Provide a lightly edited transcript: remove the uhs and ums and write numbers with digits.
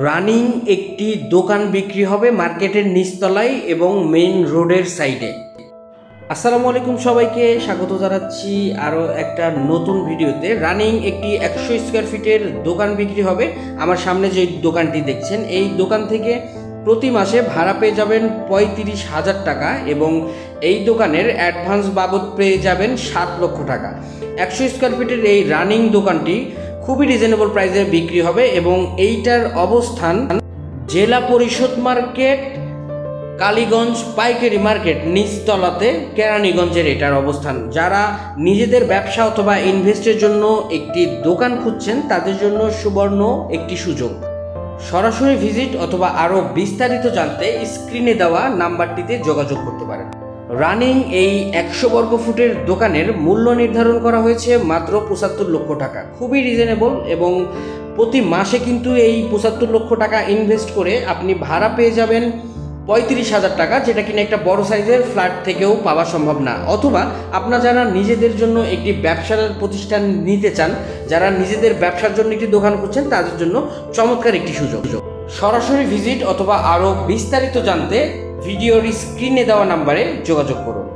Running একটি দোকান বিক্রি হবে মার্কেটের নিচতলায় এবং মেইন রোডের সাইডে। আসসালামু আলাইকুম, সবাইকে স্বাগত জানাচ্ছি আরও একটা নতুন ভিডিওতে। রানিং একটি 100 স্কোয়ার ফিটের দোকান বিক্রি হবে। আমার সামনে যে দোকানটি দেখছেন, এই দোকান থেকে প্রতি মাসে ভাড়া পেয়ে যাবেন 35,000 টাকা এবং এই দোকানের অ্যাডভান্স বাবদ পেয়ে যাবেন 7 লক্ষ টাকা। 100 স্কোয়ার ফিটের এই রানিং দোকানটি খুবই রিজনেবল প্রাইসে বিক্রি হবে এবং এইটার অবস্থান জেলা পরিষদ মার্কেট, কালীগঞ্জ পাইকারি মার্কেট নিচতলাতে, কেরানীগঞ্জের এটার অবস্থান। যারা নিজেদের ব্যবসা অথবা ইনভেস্টের জন্য একটি দোকান খুঁজছেন তাদের জন্য সুবর্ণ একটি সুযোগ। সরাসরি ভিজিট অথবা আরও বিস্তারিত জানতে স্ক্রিনে দেওয়া নাম্বারটিতে যোগাযোগ করতে পারেন। রানিং এই 100 বর্গ ফুটের দোকানের মূল্য নির্ধারণ করা হয়েছে মাত্র 75 লক্ষ টাকা। খুবই রিজনেবল এবং প্রতি মাসে কিন্তু এই 75 লক্ষ টাকা ইনভেস্ট করে আপনি ভাড়া পেয়ে যাবেন 35,000 টাকা, যেটা কিনা একটা বড় সাইজের ফ্ল্যাট থেকেও পাওয়া সম্ভব না। অথবা আপনারা যারা নিজেদের জন্য একটি ব্যবসার প্রতিষ্ঠান নিতে চান, যারা নিজেদের ব্যবসার জন্য একটি দোকান করছেন, তাদের জন্য চমৎকার একটি সুযোগ। সরাসরি ভিজিট অথবা আরও বিস্তারিত জানতে ভিডিওর স্ক্রিনে দেওয়া নাম্বারে যোগাযোগ করুন।